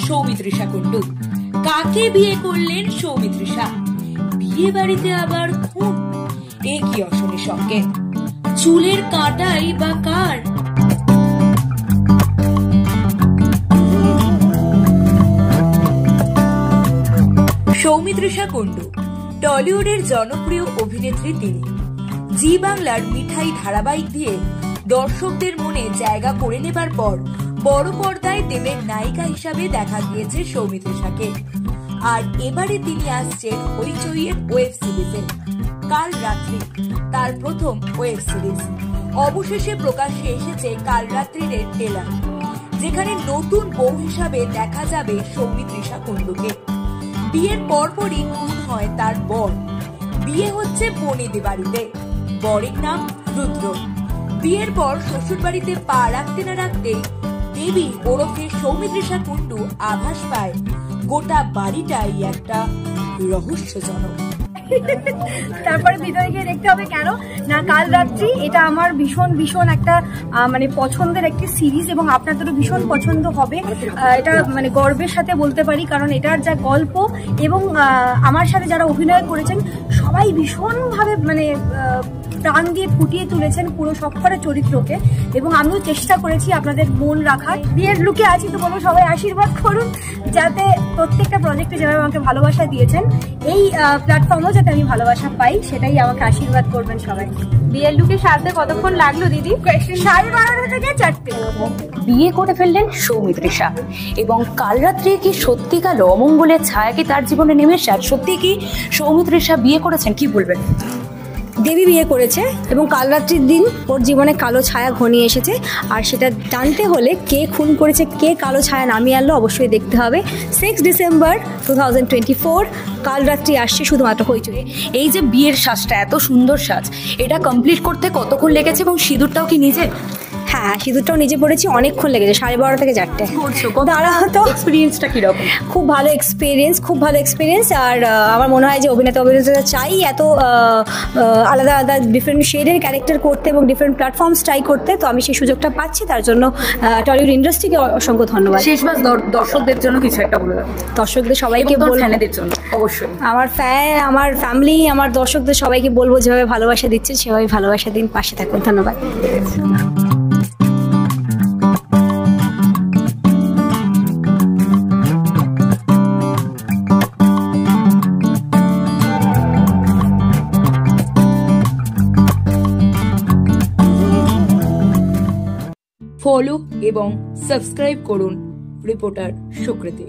সৌমিত্রিষা কুণ্ডু। কাকে বিয়ে করলেন সৌমিত্রিষা? বিয়ে বাড়িতে আবার খুন, এ কি অশনি সংকেত? চুলের কাঁটাই বা কার? সৌমিত্রিষা কুণ্ডু টলিউডের জনপ্রিয় অভিনেত্রী। তিনি জি বাংলার মিঠাই ধারাবাহিক দিয়ে দর্শকদের মনে জায়গা করে নেবার পর বড় পর্দায় দেবের নায়িকা হিসাবে দেখা গিয়েছে সৌমিত্রিষাকে। আর এবারে তিনি আসছেন হইচইয়ের ওয়েব সিরিজে কাল রাত্রি, তার প্রথম ওয়েব সিরিজ। অবশেষে প্রকাশ্যে এসেছে কাল রাত্রির ট্রেলার, যেখানে নতুন বউ হিসাবে দেখা যাবে সৌমিত্রিষা কুণ্ডুকে। বিয়ের পরপরই খুন হয় তার বর। বিয়ে হচ্ছে বনেদি বাড়িতে, বরের নাম রুদ্র। বিয়ের পর শ্বশুর বাড়িতে পা রাখতে না রাখতেই দেবী ওরফে সৌমিত্রিষা কুণ্ডু আভাস পায় গোটা বাড়িটাই একটা রহস্যজনক। তারপরে ভিতরে গিয়ে দেখতে হবে কেন না কাল রাত্রি এটা আমার ভীষণ ভীষণ একটা মানে পছন্দের একটি সিরিজ, এবং আপনাদেরও ভীষণ পছন্দ হবে। এটা মানে গর্বের সাথে বলতে পারি, কারণ এটার যা গল্প এবং আমার সাথে যারা অভিনয় করেছেন সবাই ভীষণভাবে মানে প্রাণ দিয়ে ফুটিয়ে তুলেছেন পুরো সবকটা চরিত্রকে, এবং আমিও চেষ্টা করেছি আপনাদের মন রাখার। বিয়ের লুকে আছি তো বলবো সবাই আশীর্বাদ করুন, যাতে প্রত্যেকটা প্রজেক্টে যেভাবে আমাকে ভালোবাসা দিয়েছেন এই প্ল্যাটফর্মেও যাতে আমি ভালোবাসা পাই, সেটাই আমাকে আশীর্বাদ করবেন সবাই। বিয়ের লুকে সাজতে কতক্ষণ লাগলো দিদি? 12:30 থেকে 4টে। বিয়ে করে ফেললেন সৌমিত্রিষা, এবং কাল রাত্রে কি সত্যিকার অমঙ্গলের ছায়া কি তার জীবনে নেমে এসেছে? সত্যি কি সৌমিত্রিষা বিয়ে করেছেন? কি বলবেন? দেবী বিয়ে করেছে এবং কাল রাত্রির দিন ওর জীবনে কালো ছায়া ঘনিয়ে এসেছে, আর সেটা জানতে হলে কে খুন করেছে, কে কালো ছায়া নামিয়ে আনলো অবশ্যই দেখতে হবে। 6 ডিসেম্বর 2024 কাল রাত্রি আসছে শুধুমাত্র হইচই। এই যে বিয়ের সাজটা এত সুন্দর সাজ, এটা কমপ্লিট করতে কতক্ষণ লেগেছে এবং সিঁদুরটাও কি নিজে? হ্যাঁ, সিঁদুরটাও নিজে পড়েছি, অনেকক্ষণ লেগেছে, 12:30 থেকে 4টে। দাঁড়া হতো এক্সপিরিয়েন্সটা কিরকম? খুব ভালো এক্সপিরিয়েন্স। আর আমার মনে হয় যে অভিনেতা চাই এত আলাদা আলাদা ডিফারেন্ট শেডের ক্যারেক্টার করতে এবং ডিফারেন্ট প্ল্যাটফর্মস ট্রাই করতে, তো আমি সেই সুযোগটা পাচ্ছি, তার জন্য টলিউড ইন্ডাস্ট্রিকে অসংখ্য ধন্যবাদ। শেষবার দর্শকদের জন্য কিছু একটা বলে দাও। দর্শকদের সবাইকে ফ্যানেদের জন্য অবশ্যই, আমার ফ্যান, আমার ফ্যামিলি, আমার দর্শকদের সবাইকে বলবো যেভাবে ভালোবাসা দিচ্ছে সেভাবে ভালোবাসা দিন, পাশে থাকুন। ধন্যবাদ। ফলো এবং সাবস্ক্রাইব করুন রিপোর্টার সুকৃতি।